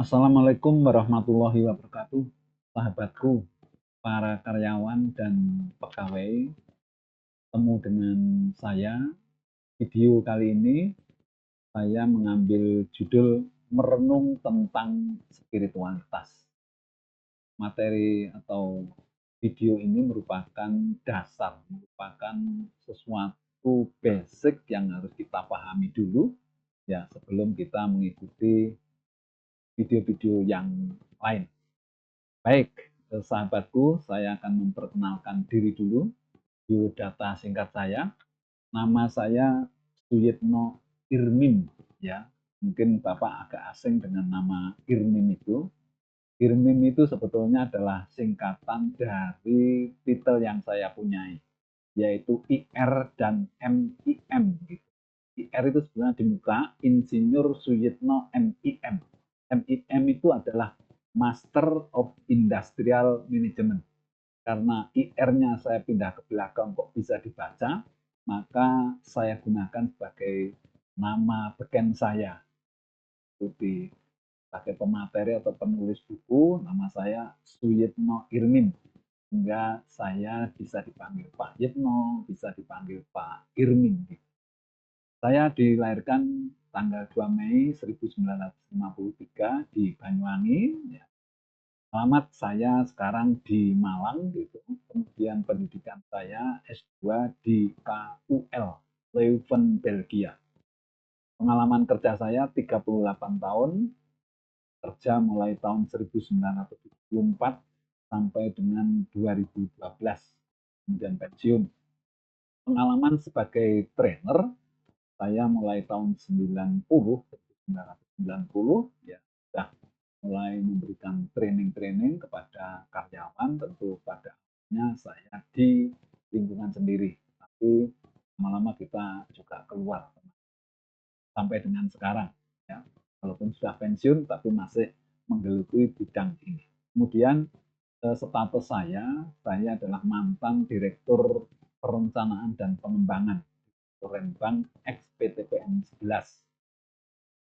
Assalamualaikum warahmatullahi wabarakatuh, sahabatku, para karyawan dan pegawai. Temu dengan saya. Video kali ini saya mengambil judul merenung tentang spiritualitas. Materi atau video ini merupakan dasar, merupakan sesuatu basic yang harus kita pahami dulu ya sebelum kita mengikuti video-video yang lain. Baik, sahabatku, saya akan memperkenalkan diri dulu. Biodata singkat saya. Nama saya Suyitno Irmim, ya. Mungkin Bapak agak asing dengan nama Irmim itu. Irmim itu sebetulnya adalah singkatan dari titel yang saya punyai, yaitu IR dan MIM. Gitu. IR itu sebenarnya di muka, Insinyur Suyitno MIM. MIM itu adalah Master of Industrial Management. Karena IR-nya saya pindah ke belakang kok bisa dibaca, maka saya gunakan sebagai nama beken saya. Seperti sebagai pemateri atau penulis buku, nama saya Suyitno Irmim. Sehingga saya bisa dipanggil Pak Yitno, bisa dipanggil Pak Irmim. Saya dilahirkan tanggal 2 Mei 1953 di Banyuwangi. Ya. Alamat saya sekarang di Malang gitu. Kemudian pendidikan saya S2 di KUL Leuven, Belgia. Pengalaman kerja saya 38 tahun, kerja mulai tahun 1974 sampai dengan 2012, kemudian pensiun. Pengalaman sebagai trainer saya mulai tahun 1990 ya sudah mulai memberikan training-training kepada karyawan, tentu pada akhirnya saya di lingkungan sendiri, tapi lama-lama kita juga keluar sampai dengan sekarang ya, walaupun sudah pensiun tapi masih menggeluti bidang ini. Kemudian status saya adalah mantan direktur perencanaan dan pengembangan Rembang ex PTPN 11.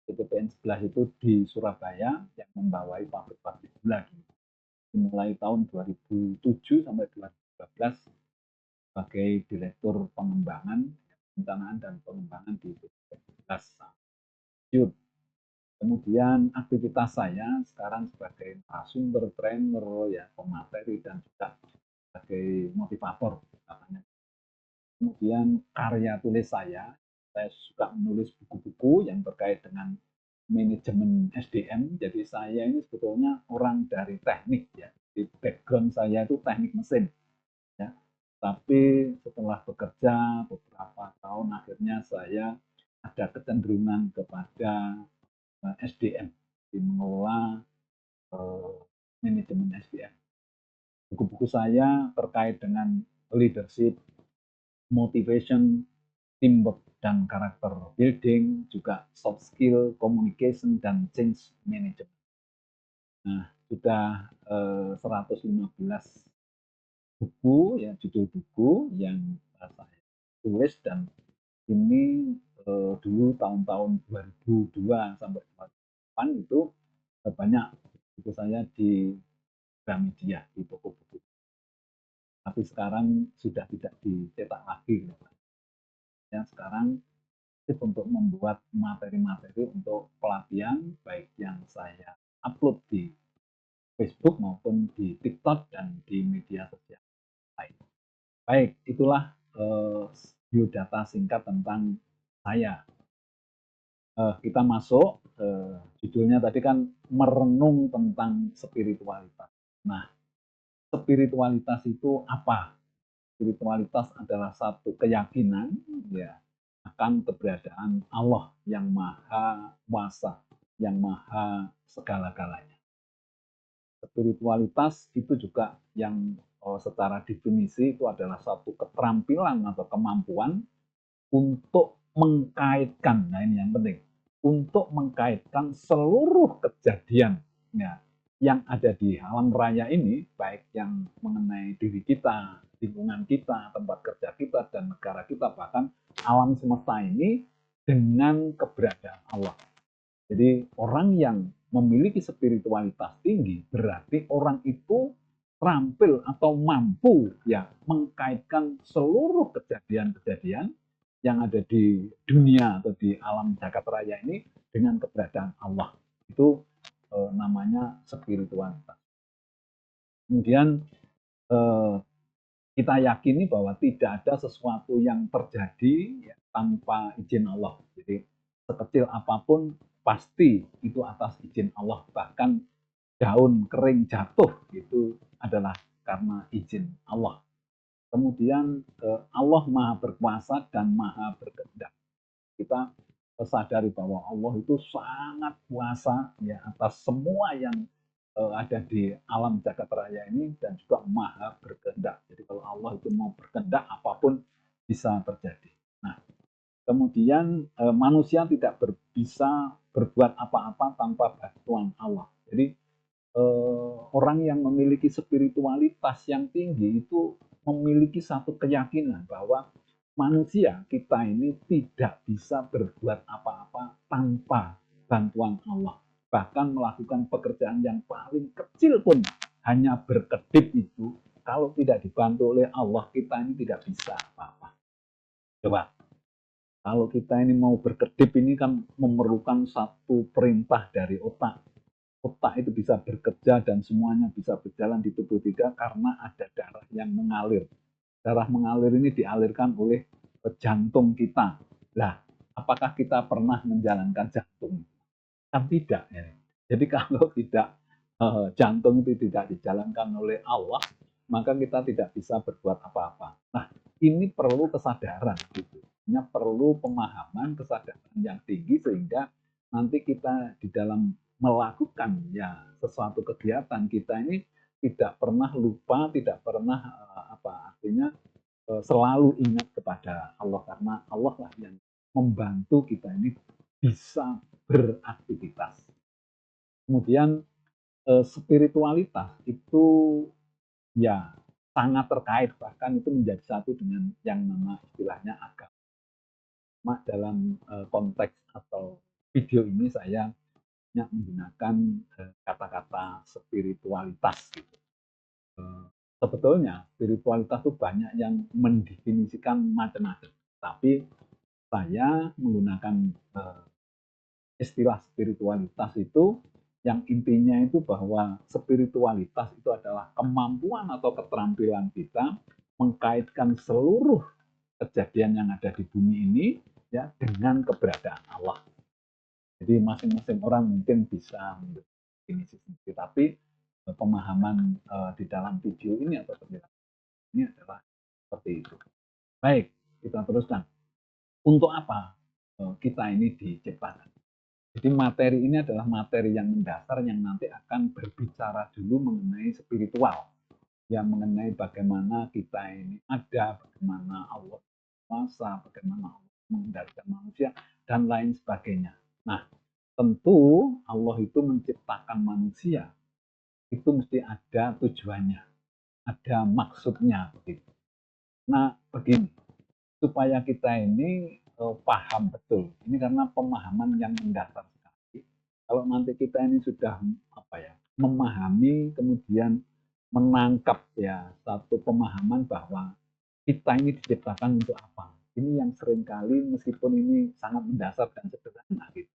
PTPN 11 itu di Surabaya yang membawai pabrik-pabrik gula. Mulai tahun 2007 sampai 2012 sebagai direktur pengembangan, perencanaan dan pengembangan di PTPN 11. Kemudian aktivitas saya sekarang sebagai narasumber, trainer, ya, pemateri dan juga sebagai motivator. Kemudian karya tulis saya suka menulis buku-buku yang terkait dengan manajemen SDM. Jadi saya ini sebetulnya orang dari teknik ya. Di background saya itu teknik mesin ya. Tapi setelah bekerja beberapa tahun akhirnya saya ada kecenderungan kepada SDM, di mengelola manajemen SDM. Buku-buku saya terkait dengan leadership, motivation, teamwork dan karakter building, juga soft skill, communication, dan change management. Nah, sudah 115 buku, ya judul buku yang saya tulis, dan ini dulu tahun-tahun 2002 sampai 2008 itu banyak buku saya di Gramedia, di toko buku. Tapi sekarang sudah tidak dicetak lagi. Ya, sekarang untuk membuat materi-materi untuk pelatihan, baik yang saya upload di Facebook maupun di TikTok dan di media sosial lain. Baik, itulah biodata singkat tentang saya. Kita masuk, judulnya tadi kan merenung tentang spiritualitas. Nah, spiritualitas itu apa? Spiritualitas adalah satu keyakinan ya akan keberadaan Allah yang maha kuasa, yang maha segala-galanya. Spiritualitas itu juga yang secara definisi itu adalah satu keterampilan atau kemampuan untuk mengkaitkan, nah ini yang penting, untuk mengkaitkan seluruh kejadian ya, yang ada di alam raya ini, baik yang mengenai diri kita, lingkungan kita, tempat kerja kita, dan negara kita, bahkan alam semesta ini dengan keberadaan Allah. Jadi orang yang memiliki spiritualitas tinggi berarti orang itu terampil atau mampu ya mengkaitkan seluruh kejadian-kejadian yang ada di dunia atau di alam jagat raya ini dengan keberadaan Allah. Itu namanya spiritualitas. Kemudian kita yakini bahwa tidak ada sesuatu yang terjadi ya, tanpa izin Allah. Jadi sekecil apapun pasti itu atas izin Allah. Bahkan daun kering jatuh itu adalah karena izin Allah. Kemudian Allah Maha Berkuasa dan Maha Berkehendak. Kita sadari bahwa Allah itu sangat kuasa ya atas semua yang ada di alam jagat raya ini dan juga Maha Berkehendak. Jadi kalau Allah itu mau berkehendak apapun bisa terjadi. Nah, kemudian manusia tidak bisa berbuat apa-apa tanpa bantuan Allah. Jadi orang yang memiliki spiritualitas yang tinggi itu memiliki satu keyakinan bahwa manusia kita ini tidak bisa berbuat apa-apa tanpa bantuan Allah. Bahkan melakukan pekerjaan yang paling kecil pun hanya berkedip itu, kalau tidak dibantu oleh Allah, kita ini tidak bisa apa-apa. Coba, kalau kita ini mau berkedip ini kan memerlukan satu perintah dari otak. Otak itu bisa bekerja dan semuanya bisa berjalan di tubuh kita karena ada darah yang mengalir. Darah mengalir ini dialirkan oleh jantung kita. Lah, apakah kita pernah menjalankan jantung? Kan tidak. Ya. Jadi kalau tidak jantung itu tidak dijalankan oleh Allah, maka kita tidak bisa berbuat apa-apa. Nah, ini perlu kesadaran. Gitu. Ini perlu pemahaman, kesadaran yang tinggi sehingga nanti kita di dalam melakukan ya sesuatu kegiatan kita ini tidak pernah lupa, tidak pernah artinya selalu ingat kepada Allah karena Allah lah yang membantu kita ini bisa beraktivitas. Kemudian spiritualitas itu ya sangat terkait bahkan itu menjadi satu dengan yang nama istilahnya agama. Dalam konteks atau video ini saya menggunakan kata-kata spiritualitas gitu. Sebetulnya spiritualitas itu banyak yang mendefinisikan macam-macam, tapi saya menggunakan istilah spiritualitas itu yang intinya itu bahwa spiritualitas itu adalah kemampuan atau keterampilan kita mengkaitkan seluruh kejadian yang ada di bumi ini ya dengan keberadaan Allah. Jadi masing-masing orang mungkin bisa mendefinisi sendiri, tapi pemahaman di dalam video ini atau penjelasan ini adalah seperti itu. Baik, kita teruskan. Untuk apa kita ini diciptakan? Jadi materi ini adalah materi yang mendasar yang nanti akan berbicara dulu mengenai spiritual. Yang mengenai bagaimana kita ini ada, bagaimana Allah kuasa, bagaimana Allah mengendalikan manusia, dan lain sebagainya. Nah, tentu Allah itu menciptakan manusia, itu mesti ada tujuannya, ada maksudnya. Begitu. Nah, begini, supaya kita ini paham betul, ini karena pemahaman yang mendasar sekali. Kalau nanti kita ini sudah memahami, kemudian menangkap ya satu pemahaman bahwa kita ini diciptakan untuk apa. Ini yang seringkali meskipun ini sangat mendasar dan sederhana gitu.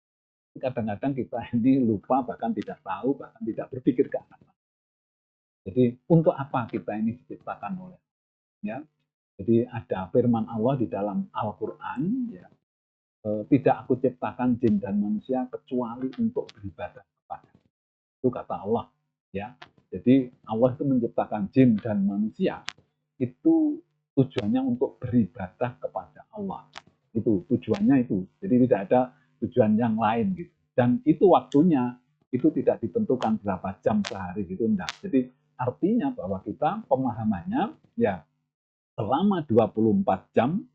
Kadang-kadang kita ini lupa, bahkan tidak tahu, bahkan tidak berpikir ke arah. Jadi untuk apa kita ini diciptakan oleh ya? Jadi ada firman Allah di dalam Al-Quran ya, tidak aku ciptakan jin dan manusia kecuali untuk beribadah kepada. Itu kata Allah ya. Jadi Allah itu menciptakan jin dan manusia itu tujuannya untuk beribadah kepada Allah. Itu tujuannya itu. Jadi tidak ada tujuan yang lain gitu. Dan itu waktunya itu tidak ditentukan berapa jam sehari gitu enggak. Jadi artinya bahwa kita pemahamannya ya selama 24 jam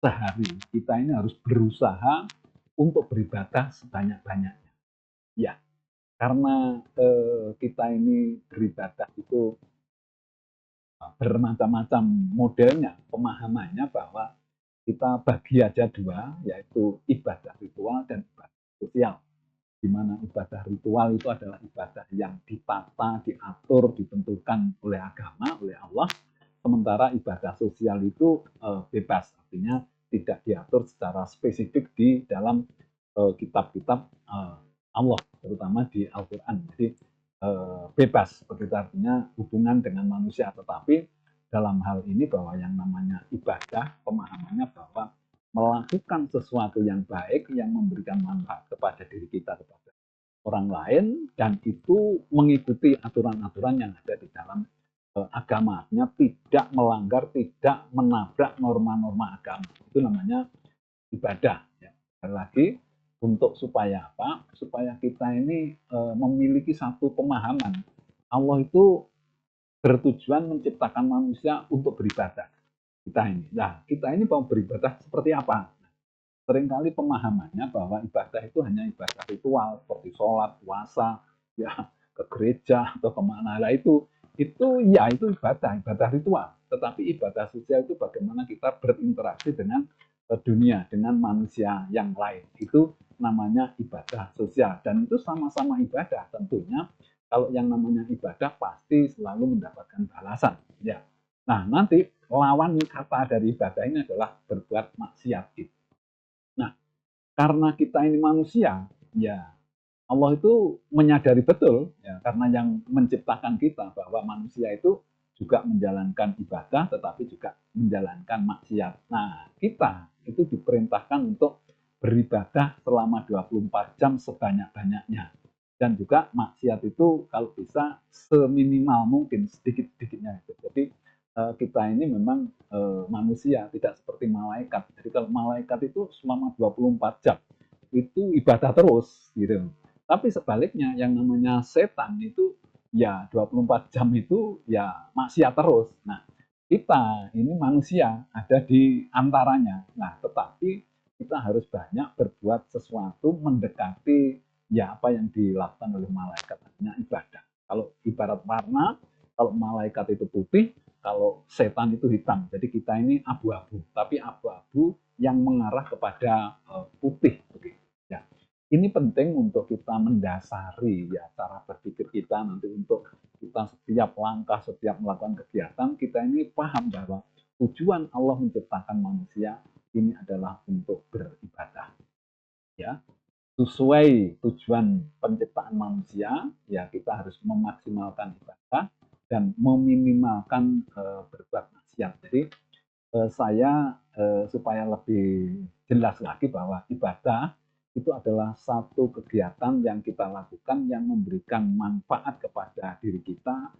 sehari kita ini harus berusaha untuk beribadah sebanyak-banyaknya. Ya, karena kita ini beribadah itu bermacam-macam modelnya, pemahamannya bahwa kita bagi aja dua, yaitu ibadah ritual dan ibadah sosial. di mana ibadah ritual itu adalah ibadah yang ditata, diatur, ditentukan oleh agama, oleh Allah. Sementara ibadah sosial itu bebas, artinya tidak diatur secara spesifik di dalam kitab-kitab Allah, terutama di Al-Quran. Jadi bebas, begitu artinya hubungan dengan manusia. Tetapi dalam hal ini bahwa yang namanya ibadah, pemahamannya bahwa melakukan sesuatu yang baik, yang memberikan manfaat kepada diri kita, kepada orang lain, dan itu mengikuti aturan-aturan yang ada di dalam agamanya, tidak melanggar, tidak menabrak norma-norma agama. Itu namanya ibadah. Ya. Sekali lagi, untuk supaya apa? Supaya kita ini memiliki satu pemahaman. Allah itu bertujuan menciptakan manusia untuk beribadah. Kita ini. Nah, kita ini mau beribadah seperti apa? Seringkali pemahamannya bahwa ibadah itu hanya ibadah ritual seperti sholat, puasa, ya ke gereja atau kemana. Nah itu ya itu ibadah ritual. Tetapi ibadah sosial itu bagaimana kita berinteraksi dengan dunia, dengan manusia yang lain. Itu namanya ibadah sosial. Dan itu sama-sama ibadah. Tentunya kalau yang namanya ibadah pasti selalu mendapatkan balasan. Ya. Nah nanti lawan kata dari ibadah ini adalah berbuat maksiat. Nah, karena kita ini manusia, ya Allah itu menyadari betul, ya, karena yang menciptakan kita bahwa manusia itu juga menjalankan ibadah, tetapi juga menjalankan maksiat. Nah, kita itu diperintahkan untuk beribadah selama 24 jam sebanyak-banyaknya. Dan juga maksiat itu kalau bisa seminimal mungkin, sedikit-sedikitnya. Jadi kita ini memang manusia, tidak seperti malaikat. Jadi kalau malaikat itu selama 24 jam, itu ibadah terus, gitu. Tapi sebaliknya yang namanya setan itu ya 24 jam itu ya maksiat terus. Nah, kita ini manusia ada di antaranya. Nah, tetapi kita harus banyak berbuat sesuatu mendekati ya apa yang dilakukan oleh malaikat, artinya ibadah. Kalau ibarat warna, kalau malaikat itu putih, kalau setan itu hitam. Jadi kita ini abu-abu, tapi abu-abu yang mengarah kepada putih begitu. Ya. Ini penting untuk kita mendasari ya cara berpikir kita nanti untuk kita setiap langkah, setiap melakukan kegiatan, kita ini paham bahwa tujuan Allah menciptakan manusia ini adalah untuk beribadah. Ya, sesuai tujuan penciptaan manusia, ya kita harus memaksimalkan ibadah dan meminimalkan berbuat maksiat. Jadi saya supaya lebih jelas lagi bahwa ibadah itu adalah satu kegiatan yang kita lakukan yang memberikan manfaat kepada diri kita,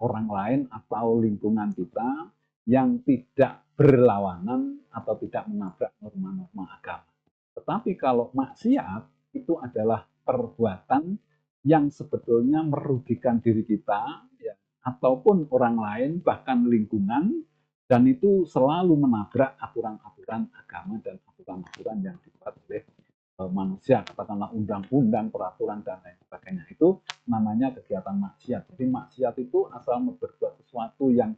orang lain atau lingkungan kita yang tidak berlawanan atau tidak menabrak norma-norma agama. Tetapi kalau maksiat itu adalah perbuatan yang sebetulnya merugikan diri kita ya, ataupun orang lain bahkan lingkungan, dan itu selalu menabrak aturan-aturan agama dan aturan-aturan yang dibuat oleh manusia, katakanlah undang-undang, peraturan dan lain sebagainya. Itu namanya kegiatan maksiat. Jadi maksiat itu asal berbuat sesuatu yang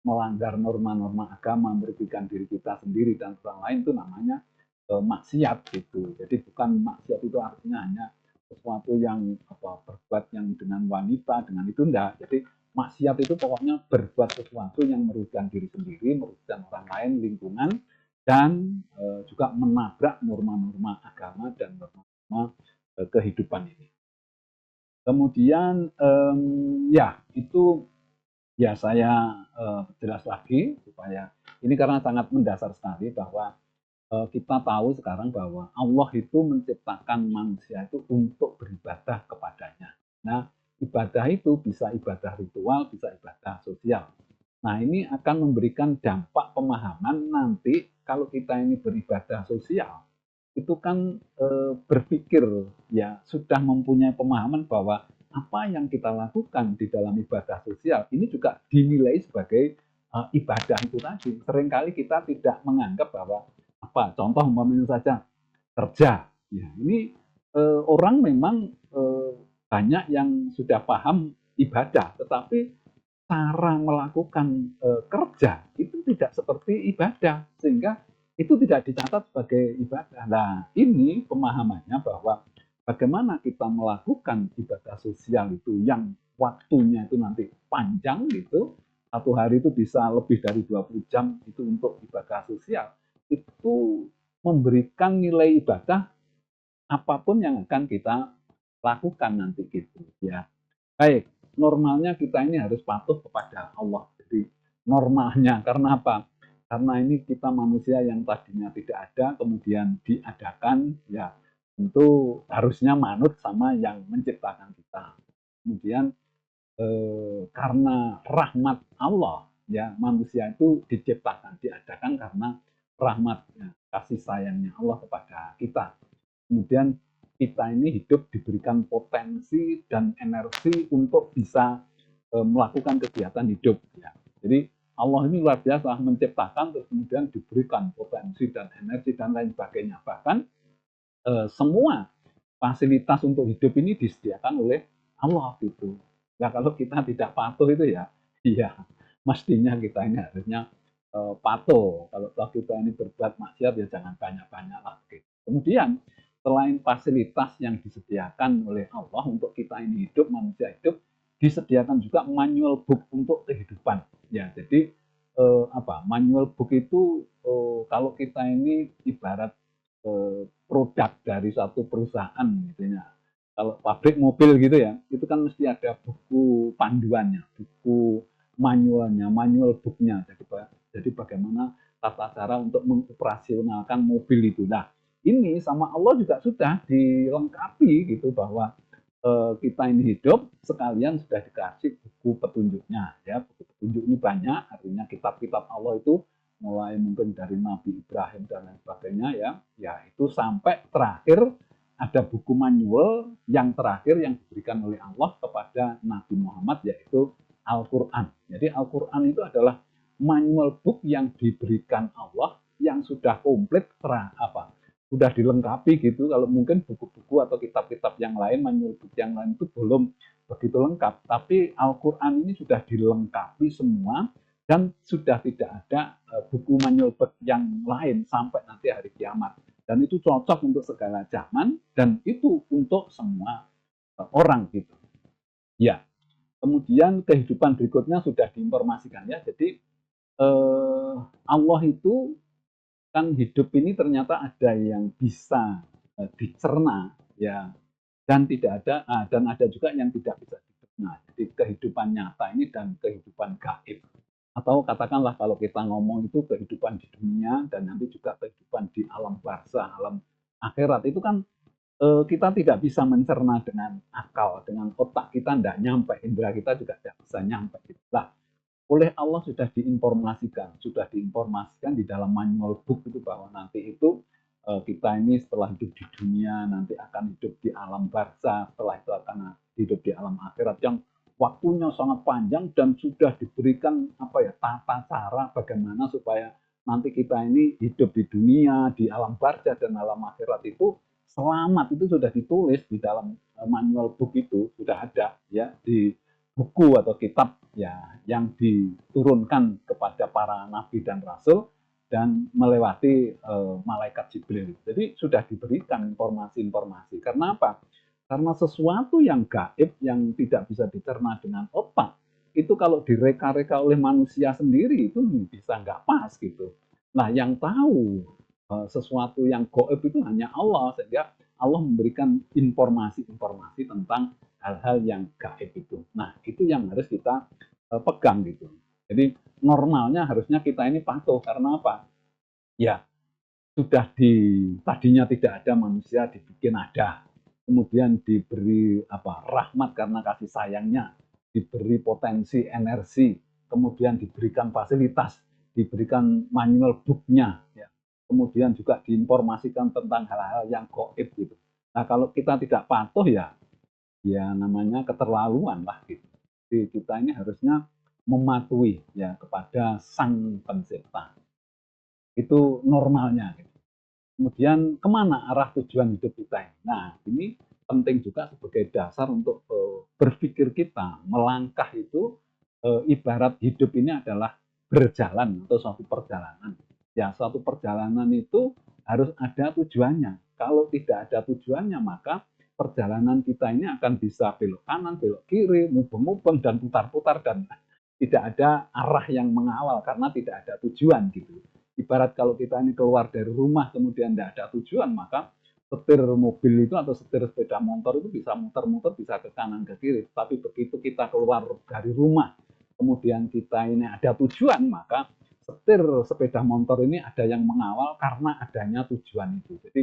melanggar norma-norma agama, merugikan diri kita sendiri dan orang lain, itu namanya maksiat gitu. Jadi bukan maksiat itu artinya hanya sesuatu yang berbuat yang dengan wanita, dengan itu enggak. Jadi maksiat itu pokoknya berbuat sesuatu yang merugikan diri sendiri, merugikan orang lain, lingkungan, dan juga menabrak norma-norma agama dan norma-norma kehidupan ini. Kemudian ya itu ya saya jelas lagi supaya ini karena sangat mendasar sekali bahwa kita tahu sekarang bahwa Allah itu menciptakan manusia itu untuk beribadah kepadanya. Nah, ibadah itu bisa ibadah ritual, bisa ibadah sosial. Nah, ini akan memberikan dampak pemahaman nanti kalau kita ini beribadah sosial, itu kan berpikir ya sudah mempunyai pemahaman bahwa apa yang kita lakukan di dalam ibadah sosial ini juga dinilai sebagai ibadah itu tadi. Seringkali kita tidak menganggap bahwa apa contoh umpamanya saja kerja. Ya, ini orang memang banyak yang sudah paham ibadah, tetapi cara melakukan kerja itu tidak seperti ibadah, sehingga itu tidak dicatat sebagai ibadah. Nah, ini pemahamannya bahwa bagaimana kita melakukan ibadah sosial itu yang waktunya itu nanti panjang gitu, satu hari itu bisa lebih dari 20 jam itu untuk ibadah sosial, itu memberikan nilai ibadah apapun yang akan kita lakukan nanti gitu ya. Baik, normalnya kita ini harus patuh kepada Allah. Jadi normalnya karena apa? Karena ini kita manusia yang tadinya tidak ada, kemudian diadakan, ya tentu harusnya manut sama yang menciptakan kita. Kemudian karena rahmat Allah, ya manusia itu diciptakan, diadakan karena rahmatnya, kasih sayangnya Allah kepada kita. Kemudian kita ini hidup diberikan potensi dan energi untuk bisa melakukan kegiatan hidup. Ya. Jadi Allah ini luar biasa menciptakan terus kemudian diberikan potensi dan energi dan lain sebagainya. Bahkan semua fasilitas untuk hidup ini disediakan oleh Allah gitu. Ya kalau kita tidak patuh itu ya, iya mestinya kita ini harusnya patuh. Kalau kita ini berbuat maksiat ya jangan banyak-banyak lah. Gitu. Kemudian selain fasilitas yang disediakan oleh Allah untuk kita ini hidup, manusia hidup, disediakan juga manual book untuk kehidupan. Ya, jadi manual book itu kalau kita ini ibarat produk dari satu perusahaan gitu ya. Kalau pabrik mobil gitu ya, itu kan mesti ada buku panduannya, buku manualnya, manual booknya. Jadi bagaimana tata cara untuk mengoperasionalkan mobil itu. Nah, ini sama Allah juga sudah dilengkapi gitu bahwa kita ini hidup sekalian sudah dikasih buku petunjuknya ya. Buku petunjuk ini banyak, artinya kitab-kitab Allah itu mulai mungkin dari Nabi Ibrahim dan lain sebagainya ya itu sampai terakhir ada buku manual yang terakhir yang diberikan oleh Allah kepada Nabi Muhammad yaitu Al-Quran. Jadi Al-Quran itu adalah manual book yang diberikan Allah yang sudah komplit sudah dilengkapi gitu. Kalau mungkin buku-buku atau kitab-kitab yang lain, manual book yang lain itu belum begitu lengkap. Tapi Al-Quran ini sudah dilengkapi semua dan sudah tidak ada buku manual book yang lain sampai nanti hari kiamat. Dan itu cocok untuk segala zaman dan itu untuk semua orang gitu. Ya, kemudian kehidupan berikutnya sudah diinformasikan ya. Jadi Allah itu kan hidup ini ternyata ada yang bisa dicerna ya dan tidak ada dan ada juga yang tidak bisa dicerna. Jadi kehidupan nyata ini dan kehidupan gaib. Atau katakanlah kalau kita ngomong itu kehidupan di dunia dan nanti juga kehidupan di alam barzah, alam akhirat itu kan kita tidak bisa mencerna dengan akal, dengan otak kita tidak nyampe, indera kita juga tidak bisa nyampe. Nah, oleh Allah sudah diinformasikan di dalam manual book itu bahwa nanti itu kita ini setelah hidup di dunia nanti akan hidup di alam barzah, setelah itu akan hidup di alam akhirat yang waktunya sangat panjang dan sudah diberikan tata cara bagaimana supaya nanti kita ini hidup di dunia, di alam barzah dan alam akhirat itu selamat, itu sudah ditulis di dalam manual book itu sudah ada ya di buku atau kitab ya yang diturunkan kepada para nabi dan rasul dan melewati malaikat Jibril. Jadi sudah diberikan informasi-informasi. Karena apa? Karena sesuatu yang gaib yang tidak bisa dicerna dengan otak itu kalau direka-reka oleh manusia sendiri itu bisa nggak pas gitu. Nah, yang tahu sesuatu yang gaib itu hanya Allah, sehingga Allah memberikan informasi-informasi tentang hal-hal yang gaib itu. Nah, itu yang harus kita pegang gitu. Jadi normalnya harusnya kita ini patuh karena apa? Ya, sudah tadinya tidak ada manusia dibikin ada. Kemudian diberi rahmat karena kasih sayangnya, diberi potensi energi, kemudian diberikan fasilitas, diberikan manual book-nya, ya. Kemudian juga diinformasikan tentang hal-hal yang gaib gitu. Nah, kalau kita tidak patuh ya namanya keterlaluan lah gitu. Jadi kita ini harusnya mematuhi ya kepada Sang Pencipta. Itu normalnya. Gitu. Kemudian kemana arah tujuan hidup kita ini? Nah, ini penting juga sebagai dasar untuk berpikir kita. Melangkah itu ibarat hidup ini adalah berjalan atau suatu perjalanan. Ya, suatu perjalanan itu harus ada tujuannya. Kalau tidak ada tujuannya, maka perjalanan kita ini akan bisa belok kanan, belok kiri, mubeng-mubeng dan putar-putar dan tidak ada arah yang mengawal karena tidak ada tujuan gitu. Ibarat kalau kita ini keluar dari rumah kemudian tidak ada tujuan, maka setir mobil itu atau setir sepeda motor itu bisa muter-muter, bisa ke kanan ke kiri. Tapi begitu kita keluar dari rumah, kemudian kita ini ada tujuan, maka setir sepeda motor ini ada yang mengawal karena adanya tujuan itu. Jadi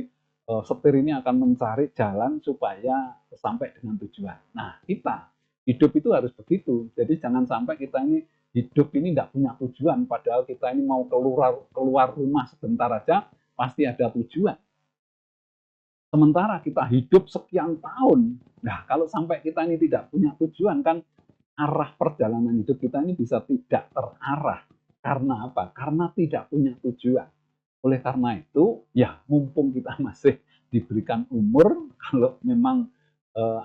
setir ini akan mencari jalan supaya sampai dengan tujuan. Nah, kita hidup itu harus begitu. Jadi jangan sampai kita ini hidup ini tidak punya tujuan, padahal kita ini mau keluar rumah sebentar aja pasti ada tujuan. Sementara kita hidup sekian tahun, nah kalau sampai kita ini tidak punya tujuan kan arah perjalanan hidup kita ini bisa tidak terarah. Karena apa? Karena tidak punya tujuan. Oleh karena itu, ya mumpung kita masih diberikan umur, kalau memang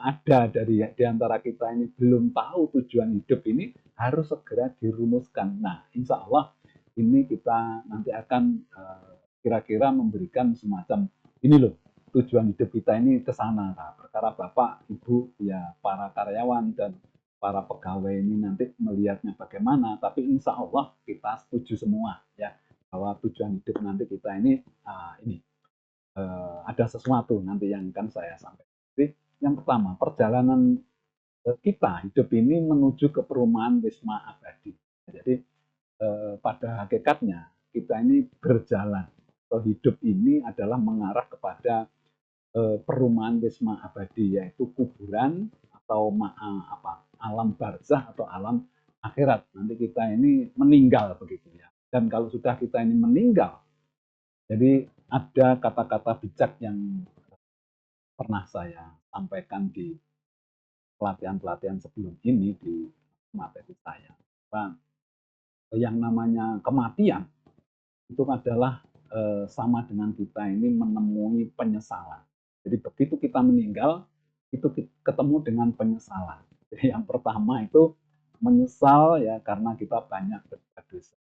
ada di antara kita ini belum tahu tujuan hidup ini, harus segera dirumuskan. Nah, insya Allah ini kita nanti akan kira-kira memberikan semacam ini loh, tujuan hidup kita ini ke sana. Nah, perkara Bapak, Ibu, ya para karyawan dan para pegawai ini nanti melihatnya bagaimana, tapi insya Allah kita setuju semua ya bahwa tujuan hidup nanti kita ini ada sesuatu nanti yang akan saya sampaikan. Jadi yang pertama, perjalanan kita hidup ini menuju ke perumahan wisma abadi. Jadi pada hakikatnya kita ini berjalan atau hidup ini adalah mengarah kepada perumahan wisma abadi, yaitu kuburan atau alam barzah atau alam akhirat. Nanti kita ini meninggal begitu ya. Dan kalau sudah kita ini meninggal, jadi ada kata-kata bijak yang pernah saya sampaikan di pelatihan-pelatihan sebelum ini di materi saya. Yang namanya kematian itu adalah sama dengan kita ini menemui penyesalan. Jadi begitu kita meninggal, itu ketemu dengan penyesalan. Jadi yang pertama itu menyesal ya karena kita banyak berbuat dosa.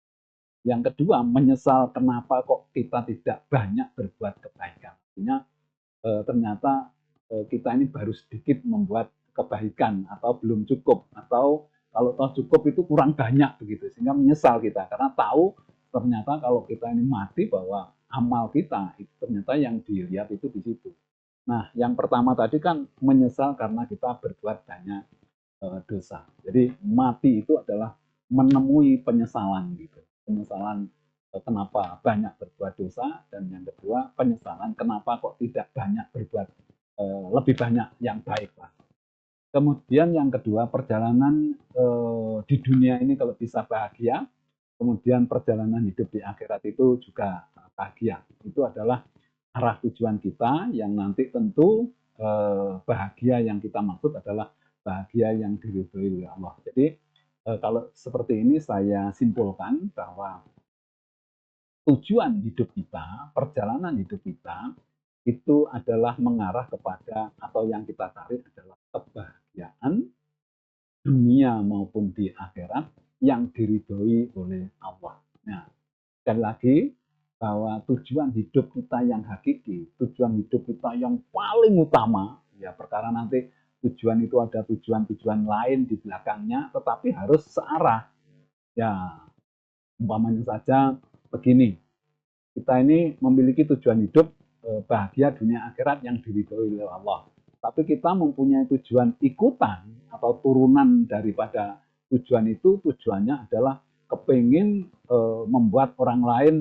Yang kedua, menyesal kenapa kok kita tidak banyak berbuat kebaikan. Artinya ternyata kita ini baru sedikit membuat kebaikan atau belum cukup, atau kalau toh cukup itu kurang banyak begitu, sehingga menyesal kita karena tahu ternyata kalau kita ini mati bahwa amal kita itu ternyata yang dilihat itu di situ. Nah, yang pertama tadi kan menyesal karena kita berbuat banyak dosa. Jadi mati itu adalah menemui penyesalan gitu. Penyesalan kenapa banyak berbuat dosa, dan yang kedua penyesalan kenapa kok tidak banyak berbuat lebih banyak yang baik lah. Kemudian yang kedua, perjalanan di dunia ini kalau bisa bahagia, kemudian perjalanan hidup di akhirat itu juga bahagia. Itu adalah arah tujuan kita yang nanti tentu bahagia yang kita maksud adalah bahagia yang diridhoi oleh Allah. Jadi kalau seperti ini saya simpulkan bahwa tujuan hidup kita, perjalanan hidup kita itu adalah mengarah kepada atau yang kita cari adalah kebahagiaan dunia maupun di akhirat yang diridhoi oleh Allah. Nah, sekali lagi bahwa tujuan hidup kita yang hakiki, tujuan hidup kita yang paling utama, ya perkara nanti tujuan itu ada tujuan-tujuan lain di belakangnya, tetapi harus searah. Ya, umpamanya saja begini, kita ini memiliki tujuan hidup bahagia dunia akhirat yang diridhoi oleh Allah. Tapi kita mempunyai tujuan ikutan atau turunan daripada tujuan itu, tujuannya adalah kepingin membuat orang lain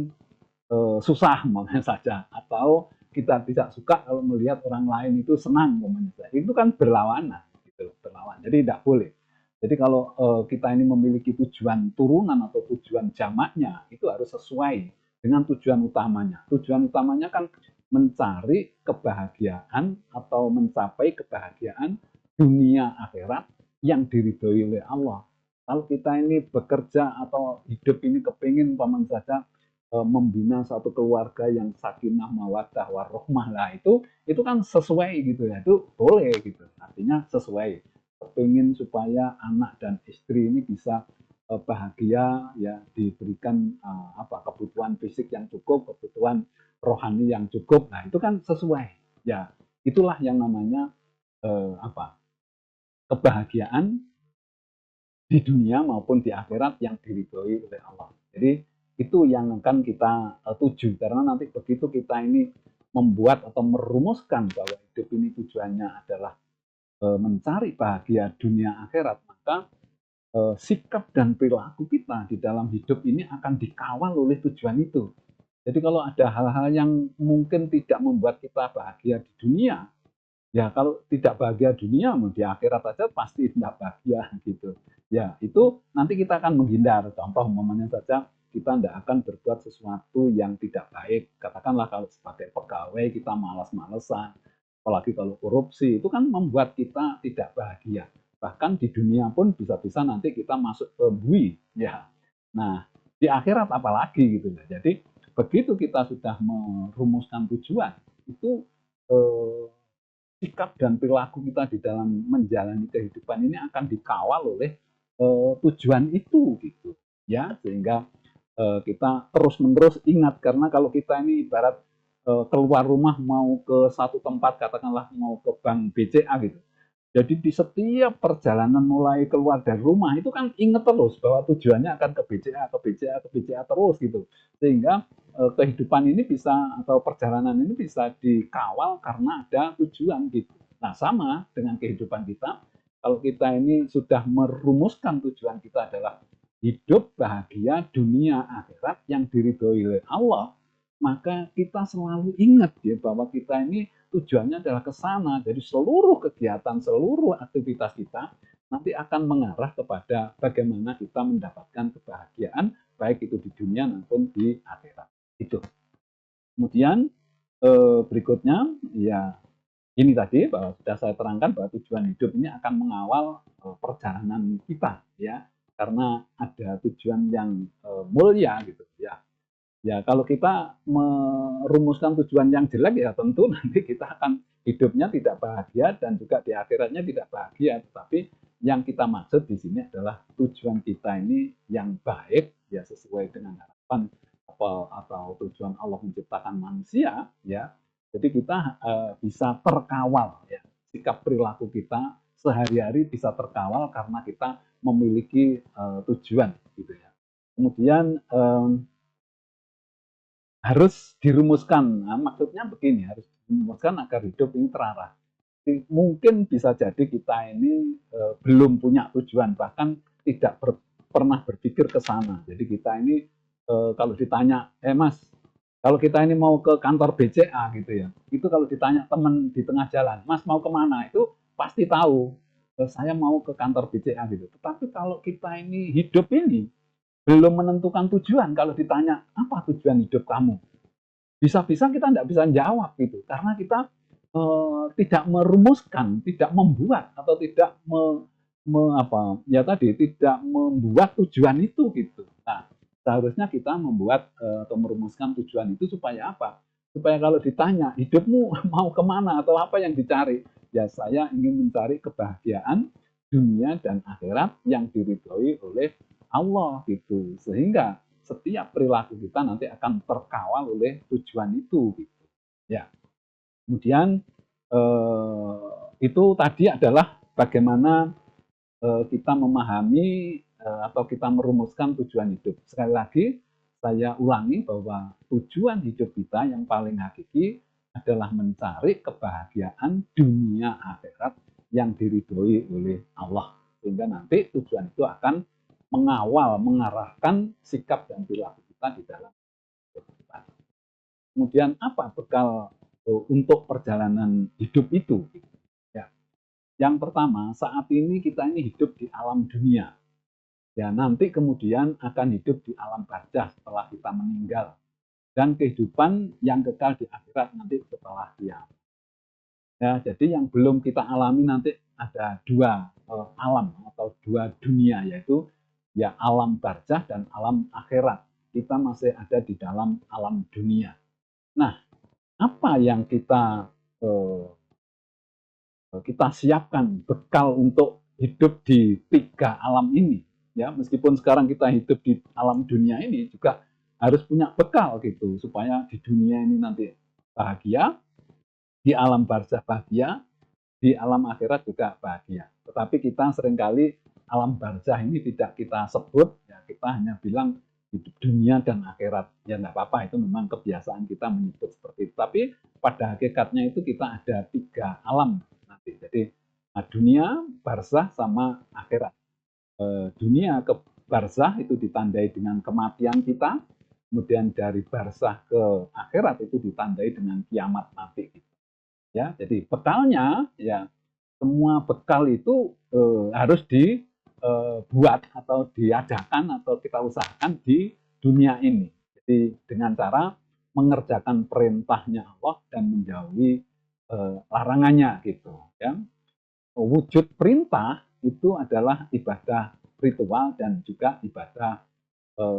susah umpamanya saja, atau kita tidak suka kalau melihat orang lain itu senang umpamanya saja. Itu kan berlawanan gitu, berlawan. Jadi tidak boleh. Jadi kalau kita ini memiliki tujuan turunan atau tujuan jamaknya, itu harus sesuai dengan tujuan utamanya. Tujuan utamanya kan mencari kebahagiaan atau mencapai kebahagiaan dunia akhirat yang diridhoi oleh Allah. Kalau kita ini bekerja atau hidup ini kepingin paman saja membina satu keluarga yang sakinah mawaddah warahmah lah, itu kan sesuai gitu ya, itu boleh gitu, artinya sesuai, kepingin supaya anak dan istri ini bisa bahagia ya, diberikan kebutuhan fisik yang cukup, kebutuhan rohani yang cukup. Nah, itu kan sesuai. Ya, itulah yang namanya apa, kebahagiaan di dunia maupun di akhirat yang diridhoi oleh Allah. Jadi itu yang akan kita tuju, karena nanti begitu kita ini membuat atau merumuskan bahwa hidup ini tujuannya adalah mencari bahagia dunia akhirat, maka sikap dan perilaku kita di dalam hidup ini akan dikawal oleh tujuan itu. Jadi kalau ada hal-hal yang mungkin tidak membuat kita bahagia di dunia, ya kalau tidak bahagia dunia, di akhirat saja pasti tidak bahagia gitu. Ya itu nanti kita akan menghindar. Contoh umpamanya saja kita tidak akan berbuat sesuatu yang tidak baik. Katakanlah kalau sebagai pegawai kita malas-malesan, apalagi kalau korupsi, itu kan membuat kita tidak bahagia. Bahkan di dunia pun bisa-bisa nanti kita masuk ke bui. Ya. Nah, di akhirat apalagi gitu. Jadi begitu kita sudah merumuskan tujuan, itu sikap dan perilaku kita di dalam menjalani kehidupan ini akan dikawal oleh tujuan itu gitu ya, sehingga kita terus-menerus ingat, karena kalau kita ini ibarat keluar rumah mau ke satu tempat, katakanlah mau ke bank BCA gitu. Jadi di setiap perjalanan mulai keluar dari rumah itu kan ingat terus bahwa tujuannya akan ke BCA, ke BCA, ke BCA terus gitu. Sehingga kehidupan ini bisa, atau perjalanan ini bisa dikawal karena ada tujuan gitu. Nah, sama dengan kehidupan kita. Kalau kita ini sudah merumuskan tujuan kita adalah hidup bahagia dunia akhirat yang diridhoi oleh Allah, maka kita selalu ingat ya bahwa kita ini tujuannya adalah ke sana. Jadi seluruh kegiatan, seluruh aktivitas kita nanti akan mengarah kepada bagaimana kita mendapatkan kebahagiaan, baik itu di dunia maupun di akhirat. Itu. Kemudian berikutnya, ya ini tadi bahwa sudah saya terangkan bahwa tujuan hidup ini akan mengawal perjalanan kita, ya, karena ada tujuan yang mulia gitu, ya. Ya, kalau kita merumuskan tujuan yang jelek, ya tentu nanti kita akan hidupnya tidak bahagia dan juga di akhiratnya tidak bahagia. Tetapi yang kita maksud di sini adalah tujuan kita ini yang baik, ya sesuai dengan harapan atau tujuan Allah menciptakan manusia, ya. Jadi kita bisa terkawal, ya. Sikap perilaku kita sehari-hari bisa terkawal karena kita memiliki tujuan, gitu ya. Kemudian harus dirumuskan. Nah, maksudnya begini, harus dirumuskan agar hidup ini terarah. Mungkin bisa jadi kita ini belum punya tujuan, bahkan tidak pernah berpikir ke sana. Jadi kita ini kalau ditanya, Mas, kalau kita ini mau ke kantor BCA gitu ya, itu kalau ditanya teman di tengah jalan, Mas mau kemana? Itu pasti tahu, saya mau ke kantor BCA gitu. Tetapi kalau kita ini hidup ini belum menentukan tujuan, kalau ditanya apa tujuan hidup kamu, bisa-bisa kita tidak bisa jawab gitu, karena kita tidak merumuskan, tidak membuat, atau tidak ya tadi tidak membuat tujuan itu gitu. Nah, seharusnya kita membuat atau merumuskan tujuan itu supaya apa? Supaya kalau ditanya hidupmu mau kemana atau apa yang dicari, ya saya ingin mencari kebahagiaan dunia dan akhirat yang diridhoi oleh Allah gitu, sehingga setiap perilaku kita nanti akan terkawal oleh tujuan itu gitu. Ya. Kemudian itu tadi adalah bagaimana kita memahami atau kita merumuskan tujuan hidup. Sekali lagi saya ulangi bahwa tujuan hidup kita yang paling hakiki adalah mencari kebahagiaan dunia akhirat yang diridhoi oleh Allah. Sehingga nanti tujuan itu akan mengawal, mengarahkan sikap dan perilaku kita di dalam kehidupan. Kemudian apa bekal untuk perjalanan hidup itu? Ya. Yang pertama, saat ini kita ini hidup di alam dunia. Ya, nanti kemudian akan hidup di alam barzah setelah kita meninggal. Dan kehidupan yang kekal di akhirat nanti setelah kiamat. Ya, jadi yang belum kita alami nanti ada dua alam atau dua dunia, yaitu ya alam barzah dan alam akhirat. Kita masih ada di dalam alam dunia. Nah, apa yang kita siapkan bekal untuk hidup di tiga alam ini? Ya, meskipun sekarang kita hidup di alam dunia ini juga harus punya bekal gitu supaya di dunia ini nanti bahagia, di alam barzah bahagia, di alam akhirat juga bahagia. Tetapi kita seringkali alam barzah ini tidak kita sebut, ya kita hanya bilang hidup dunia dan akhirat. Ya nggak apa-apa, itu memang kebiasaan kita menyebut seperti itu. Tapi pada hakikatnya itu kita ada 3 alam nanti. Jadi dunia, barzah, sama akhirat. Dunia ke barzah itu ditandai dengan kematian kita, kemudian dari barzah ke akhirat itu ditandai dengan kiamat nanti. Ya, jadi bekalnya ya semua bekal itu harus dibuat atau diadakan atau kita usahakan di dunia ini. Jadi dengan cara mengerjakan perintahnya Allah dan menjauhi larangannya gitu. Ya. Wujud perintah itu adalah ibadah ritual dan juga ibadah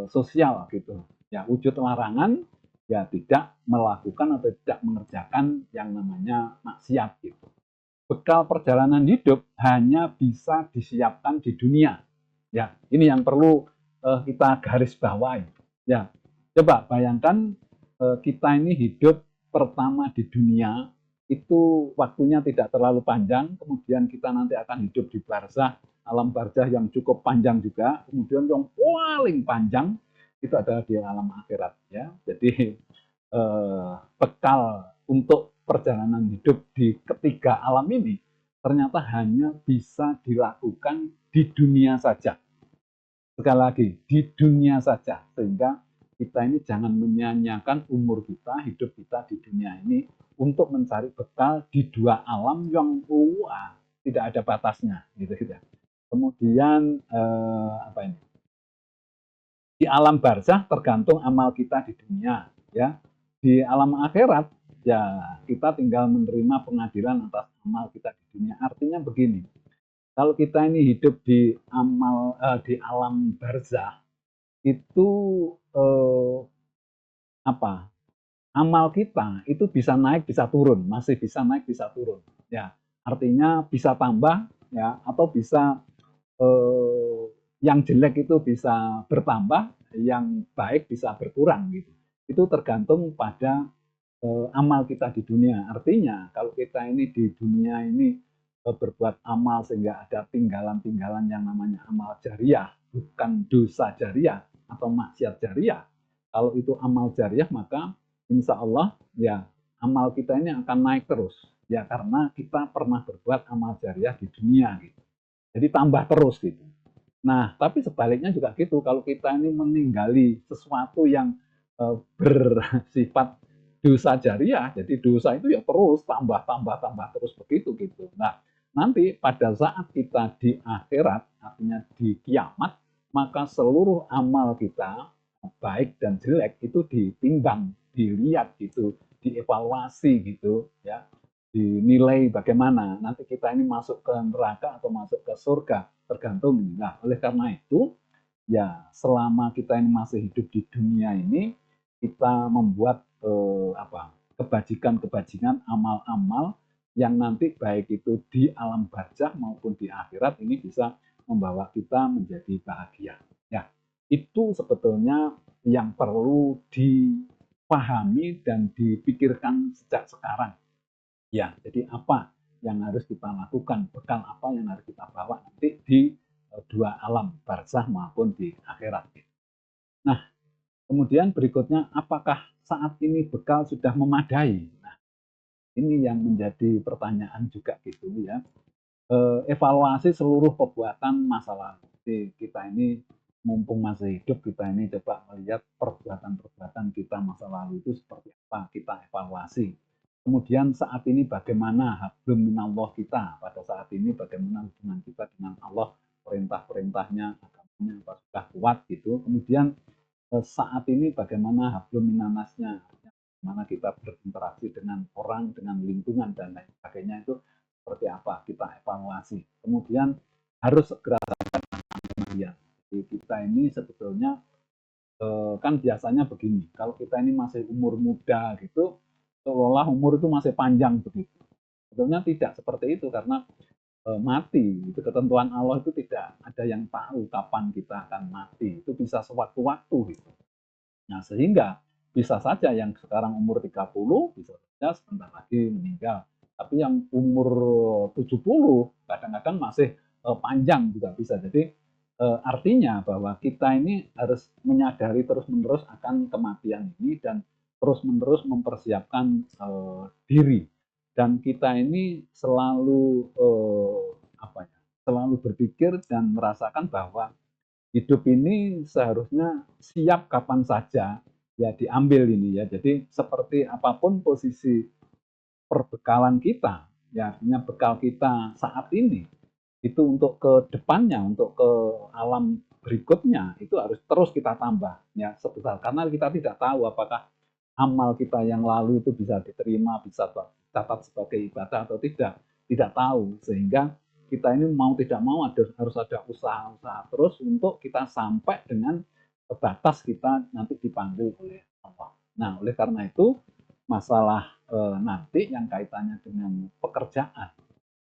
sosial gitu. Ya, wujud larangan ya tidak melakukan atau tidak mengerjakan yang namanya maksiat gitu. Bekal perjalanan hidup hanya bisa disiapkan di dunia. Ya, ini yang perlu kita garis bawahi. Ya, coba bayangkan kita ini hidup pertama di dunia itu waktunya tidak terlalu panjang, kemudian kita nanti akan hidup di barzah, alam barzah yang cukup panjang juga, kemudian yang paling panjang itu adalah di alam akhirat ya. Jadi bekal untuk perjalanan hidup di ketiga alam ini ternyata hanya bisa dilakukan di dunia saja. Sekali lagi, di dunia saja. Sehingga kita ini jangan menyanyiakan umur kita, hidup kita di dunia ini untuk mencari bekal di 2 alam yang tidak ada batasnya, gitu. Kemudian apa ini? Di alam barzah tergantung amal kita di dunia, ya. Di alam akhirat ya kita tinggal menerima pengadilan atas amal kita di dunia. Artinya begini, kalau kita ini hidup di alam barzah itu apa? Amal kita itu bisa naik, bisa turun, masih bisa naik, bisa turun. Ya, artinya bisa tambah, ya, atau bisa yang jelek itu bisa bertambah, yang baik bisa berkurang gitu. Itu tergantung pada amal kita di dunia. Artinya kalau kita ini di dunia ini berbuat amal sehingga ada tinggalan-tinggalan yang namanya amal jariah, bukan dosa jariah atau maksiat jariah. Kalau itu amal jariah maka insya Allah ya amal kita ini akan naik terus. Ya karena kita pernah berbuat amal jariah di dunia gitu. Jadi tambah terus gitu. Nah, tapi sebaliknya juga gitu. Kalau kita ini meninggali sesuatu yang bersifat dosa jariah, jadi dosa itu ya terus tambah terus begitu gitu. Nah, nanti pada saat kita di akhirat, artinya di kiamat, maka seluruh amal kita baik dan jelek itu ditimbang, dilihat gitu, dievaluasi gitu ya, dinilai bagaimana nanti kita ini masuk ke neraka atau masuk ke surga tergantung. Nah, oleh karena itu ya selama kita ini masih hidup di dunia ini kita membuat kebajikan-kebajikan, amal-amal yang nanti baik itu di alam barzah maupun di akhirat ini bisa membawa kita menjadi bahagia. Ya, itu sebetulnya yang perlu dipahami dan dipikirkan sejak sekarang. Ya, jadi apa yang harus kita lakukan, bekal apa yang harus kita bawa nanti di 2 alam, barzah maupun di akhirat. Nah, kemudian berikutnya, apakah saat ini bekal sudah memadai? Nah, ini yang menjadi pertanyaan juga gitu ya. Evaluasi seluruh perbuatan masa lalu. Jadi kita ini mumpung masih hidup, kita ini coba melihat perbuatan-perbuatan kita masa lalu itu seperti apa, kita evaluasi. Kemudian saat ini bagaimana hablum minallah kita, pada saat ini bagaimana hubungan kita dengan Allah, perintah-perintahnya, agamanya apa sudah kuat gitu. Kemudian saat ini bagaimana hablum minannasnya, bagaimana kita berinteraksi dengan orang, dengan lingkungan dan lain sebagainya itu seperti apa, kita evaluasi. Kemudian harus segera kembalian. Jadi kita ini sebetulnya kan biasanya begini, kalau kita ini masih umur muda gitu, seolah umur itu masih panjang begitu. Sebetulnya tidak seperti itu karena mati itu ketentuan Allah itu tidak ada yang tahu kapan kita akan mati. Itu bisa sewaktu-waktu gitu. Nah, sehingga bisa saja yang sekarang umur 30 bisa saja sebentar lagi meninggal. Tapi yang umur 70 kadang-kadang masih panjang juga bisa. Jadi artinya bahwa kita ini harus menyadari terus-menerus akan kematian ini dan terus-menerus mempersiapkan diri. Dan kita ini selalu selalu berpikir dan merasakan bahwa hidup ini seharusnya siap kapan saja ya diambil ini ya. Jadi seperti apapun posisi perbekalan kita, ya artinya bekal kita saat ini itu untuk ke depannya, untuk ke alam berikutnya itu harus terus kita tambah ya sebesar, karena kita tidak tahu apakah amal kita yang lalu itu bisa diterima, bisa catat sebagai ibadah atau tidak tahu, sehingga kita ini mau tidak mau harus ada usaha-usaha terus untuk kita sampai dengan batas kita nanti dipanggil oleh Allah. Nah, oleh karena itu masalah nanti yang kaitannya dengan pekerjaan,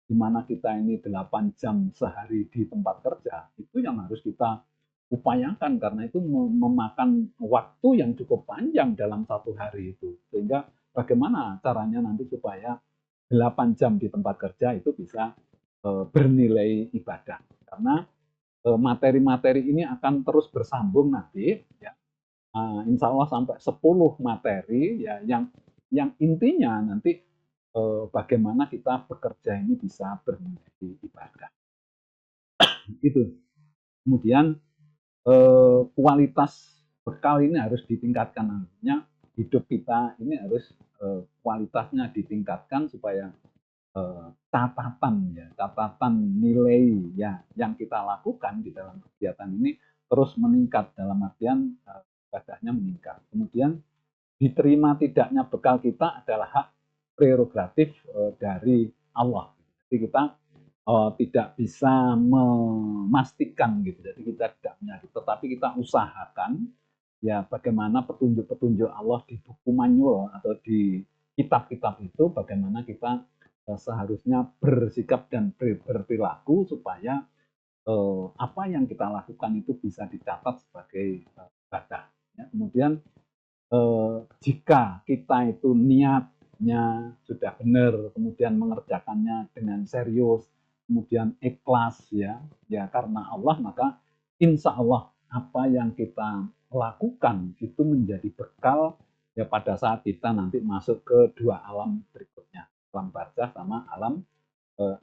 di mana kita ini 8 jam sehari di tempat kerja, itu yang harus kita upayakan, karena itu memakan waktu yang cukup panjang dalam satu hari itu. Sehingga bagaimana caranya nanti supaya 8 jam di tempat kerja itu bisa bernilai ibadah. Karena materi-materi ini akan terus bersambung nanti, ya. Insya Allah sampai 10 materi ya yang intinya nanti bagaimana kita bekerja ini bisa bernilai ibadah. Itu. Kemudian kualitas bekal ini harus ditingkatkan, nantinya hidup kita ini harus kualitasnya ditingkatkan supaya catatan nilai ya yang kita lakukan di dalam kegiatan ini terus meningkat, dalam artian ibadahnya meningkat. Kemudian diterima tidaknya bekal kita adalah hak prerogatif dari Allah. Jadi kita tidak bisa memastikan gitu. Jadi kita tidak menyadari, tetapi kita usahakan ya bagaimana petunjuk-petunjuk Allah di buku manual atau di kitab-kitab itu, bagaimana kita seharusnya bersikap dan berperilaku supaya apa yang kita lakukan itu bisa dicatat sebagai ibadah. Ya, kemudian jika kita itu niatnya sudah benar, kemudian mengerjakannya dengan serius, kemudian ikhlas ya, ya karena Allah, maka insya Allah apa yang kita lakukan itu menjadi bekal ya pada saat kita nanti masuk ke dua alam berikutnya, alam barzakh sama alam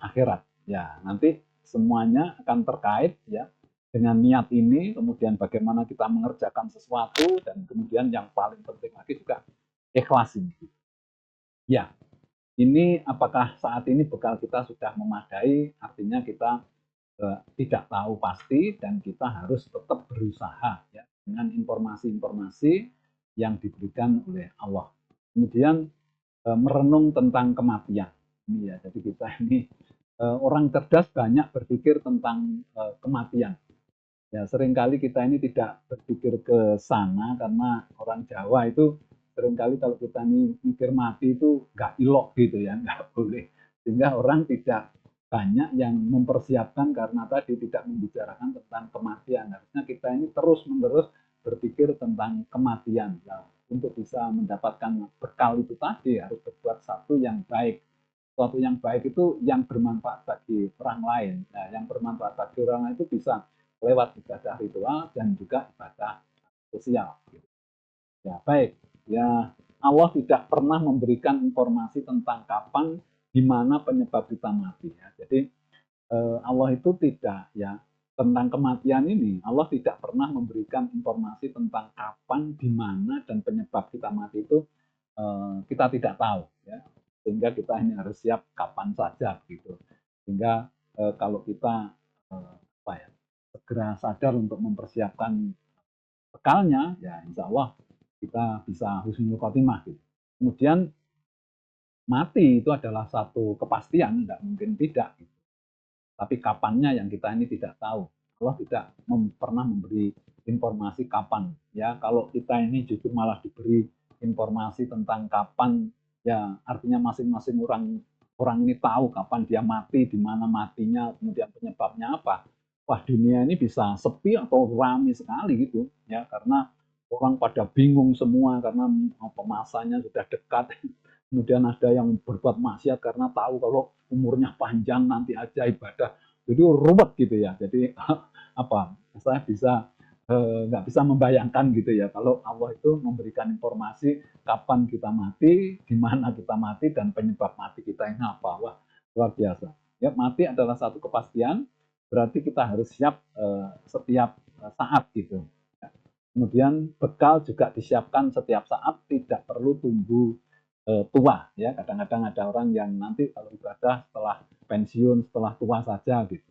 akhirat. Ya, nanti semuanya akan terkait ya dengan niat ini, kemudian bagaimana kita mengerjakan sesuatu, dan kemudian yang paling penting lagi juga ikhlas ini. Ya, ini apakah saat ini bekal kita sudah memadai, artinya kita tidak tahu pasti dan kita harus tetap berusaha ya dengan informasi-informasi yang diberikan oleh Allah. Kemudian merenung tentang kematian. Ini ya, jadi kita ini orang cerdas banyak berpikir tentang kematian. Ya, seringkali kita ini tidak berpikir ke sana karena orang Jawa itu seringkali kalau kita ini mikir mati itu nggak ilok gitu ya, nggak boleh. Sehingga orang tidak banyak yang mempersiapkan karena tadi tidak membicarakan tentang kematian. Harusnya kita ini terus-menerus berpikir tentang kematian. Ya, untuk bisa mendapatkan bekal itu tadi harus berbuat satu yang baik. Suatu yang baik itu yang bermanfaat bagi orang lain. Nah, yang bermanfaat bagi orang lain itu bisa lewat ibadah ritual dan juga ibadah sosial. Ya, baik. Ya, Allah tidak pernah memberikan informasi tentang kapan, di mana penyebab kita mati. Ya. Jadi Allah itu tidak ya tentang kematian ini. Allah tidak pernah memberikan informasi tentang kapan, di mana dan penyebab kita mati itu kita tidak tahu. Ya. Sehingga kita ini harus siap kapan saja gitu. Sehingga kalau kita apa ya segera sadar untuk mempersiapkan bekalnya, ya insya Allah kita bisa husnul khotimah. Gitu. Kemudian mati itu adalah satu kepastian, tidak mungkin tidak. Gitu. Tapi kapannya yang kita ini tidak tahu. Allah tidak pernah memberi informasi kapan. Ya, kalau kita ini justru malah diberi informasi tentang kapan, ya artinya masing-masing orang ini tahu kapan dia mati, di mana matinya, kemudian penyebabnya apa. Wah, dunia ini bisa sepi atau ramai sekali gitu ya, karena orang pada bingung semua karena masanya sudah dekat kemudian ada yang berbuat maksiat karena tahu kalau umurnya panjang nanti aja ibadah, jadi ruwet gitu ya. Jadi apa? Saya nggak bisa membayangkan gitu ya kalau Allah itu memberikan informasi kapan kita mati, di mana kita mati, dan penyebab mati kita ini apa. Wah, luar biasa. Ya, mati adalah satu kepastian, berarti kita harus siap setiap saat gitu. Kemudian bekal juga disiapkan setiap saat, tidak perlu tunggu tua ya. Kadang-kadang ada orang yang nanti kalau ibadah setelah pensiun, setelah tua saja gitu.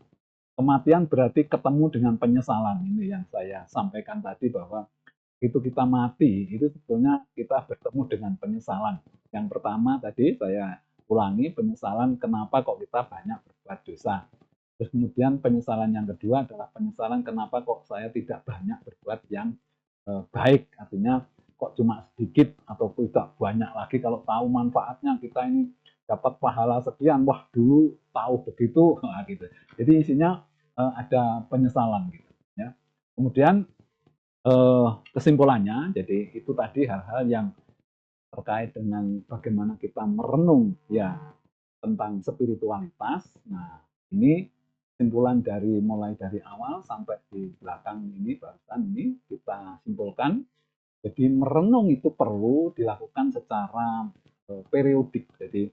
Kematian berarti ketemu dengan penyesalan. Ini yang saya sampaikan tadi, bahwa itu kita mati, itu sebetulnya kita bertemu dengan penyesalan. Yang pertama tadi saya ulangi, penyesalan kenapa kok kita banyak berbuat dosa. Terus kemudian penyesalan yang kedua adalah penyesalan kenapa kok saya tidak banyak berbuat yang baik. Artinya kok cuma sedikit atau tidak banyak lagi, kalau tahu manfaatnya kita ini dapat pahala sekian, wah dulu tahu begitu, nah, gitu. Jadi isinya ada penyesalan gitu ya. Kemudian kesimpulannya, jadi itu tadi hal-hal yang terkait dengan bagaimana kita merenung ya tentang spiritualitas. Nah, ini kesimpulan dari mulai dari awal sampai di belakang ini, barusan ini kita simpulkan. Jadi merenung itu perlu dilakukan secara periodik. Jadi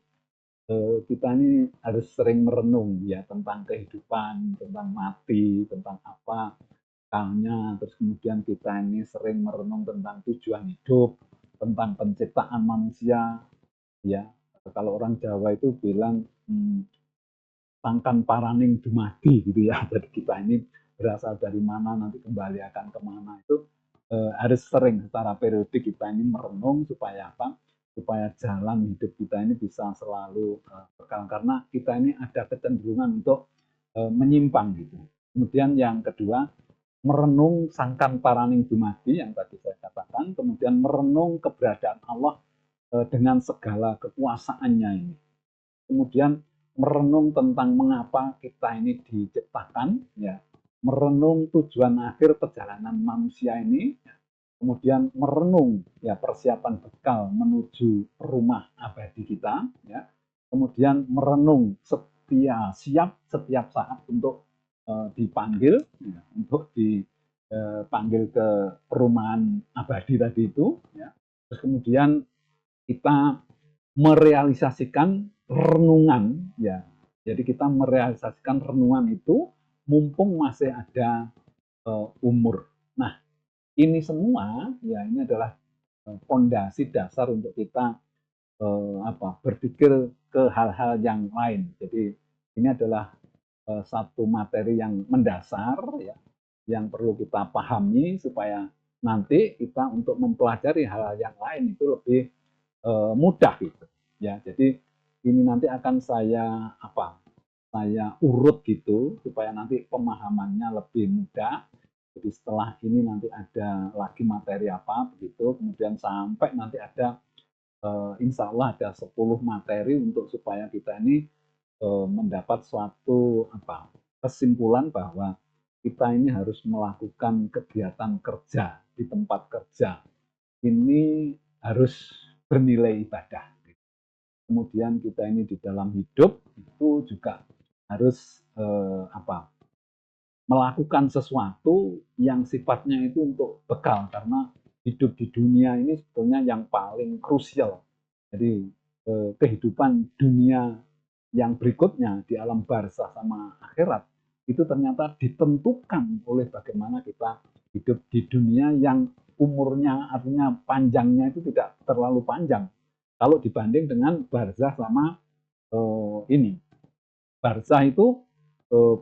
kita ini harus sering merenung ya tentang kehidupan, tentang mati, tentang apa akalnya. Terus kemudian kita ini sering merenung tentang tujuan hidup, tentang penciptaan manusia ya. Kalau orang Jawa itu bilang sangkan paraning dumadi gitu ya. Jadi kita ini berasal dari mana, nanti kembali akan kemana, itu harus sering secara periodik kita ini merenung supaya apa? Supaya jalan hidup kita ini bisa selalu berkala, karena kita ini ada kecenderungan untuk menyimpang gitu. Kemudian yang kedua, merenung sangkan paraning dumadi yang tadi saya katakan, kemudian merenung keberadaan Allah dengan segala kekuasaannya ini. Kemudian merenung tentang mengapa kita ini diciptakan, ya, merenung tujuan akhir perjalanan manusia ini, kemudian merenung ya persiapan bekal menuju rumah abadi kita, ya, kemudian merenung siap setiap saat untuk dipanggil, ya, untuk dipanggil ke perumahan abadi tadi itu, ya. Terus kemudian kita merealisasikan renungan ya. Jadi kita merealisasikan renungan itu mumpung masih ada umur. Nah, ini semua ya ini adalah fondasi dasar untuk kita berpikir ke hal-hal yang lain. Jadi ini adalah satu materi yang mendasar ya, yang perlu kita pahami supaya nanti kita untuk mempelajari hal-hal yang lain itu lebih mudah gitu ya. Jadi ini nanti akan saya urut gitu supaya nanti pemahamannya lebih mudah. Jadi setelah ini nanti ada lagi materi apa begitu, kemudian sampai nanti ada insya Allah ada 10 materi untuk supaya kita ini mendapat suatu kesimpulan bahwa kita ini harus melakukan kegiatan kerja di tempat kerja ini harus bernilai ibadah. Kemudian kita ini di dalam hidup itu juga harus melakukan sesuatu yang sifatnya itu untuk bekal, karena hidup di dunia ini sebetulnya yang paling krusial. Jadi kehidupan dunia yang berikutnya di alam barzah sama akhirat itu ternyata ditentukan oleh bagaimana kita hidup di dunia yang umurnya, artinya panjangnya itu tidak terlalu panjang kalau dibanding dengan barzah sama ini. Barzah itu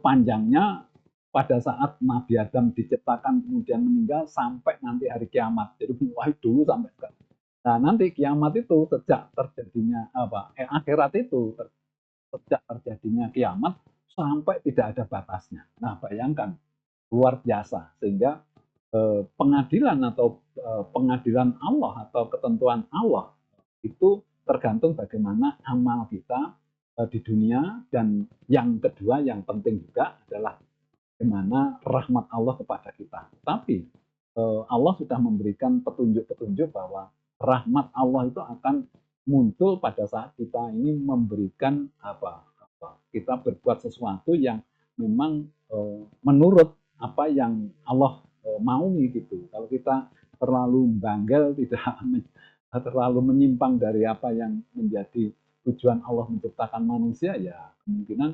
panjangnya pada saat Nabi Adam diciptakan kemudian meninggal sampai nanti hari kiamat. Jadi mulai dulu sampai sekarang. Nah, nanti kiamat itu sejak terjadinya akhirat itu sejak terjadinya kiamat sampai tidak ada batasnya. Nah, bayangkan luar biasa, sehingga pengadilan atau pengadilan Allah atau ketentuan Allah itu tergantung bagaimana amal kita di dunia, dan yang kedua yang penting juga adalah bagaimana rahmat Allah kepada kita. Tapi Allah sudah memberikan petunjuk-petunjuk bahwa rahmat Allah itu akan muncul pada saat kita ini memberikan kita berbuat sesuatu yang memang menurut apa yang Allah maui gitu. Kalau kita terlalu banggal, tidak terlalu menyimpang dari apa yang menjadi tujuan Allah menciptakan manusia, ya kemungkinan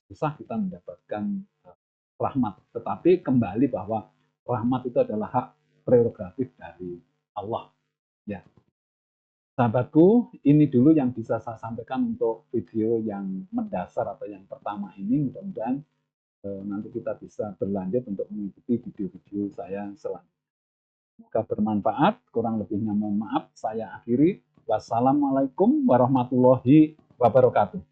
susah kita mendapatkan rahmat. Tetapi kembali bahwa rahmat itu adalah hak prerogatif dari Allah. Ya, sahabatku, ini dulu yang bisa saya sampaikan untuk video yang mendasar atau yang pertama ini. Mudah-mudahan nanti kita bisa berlanjut untuk mengikuti video-video saya selanjutnya. Semoga bermanfaat, kurang lebihnya mohon maaf. Saya akhiri. Wassalamualaikum warahmatullahi wabarakatuh.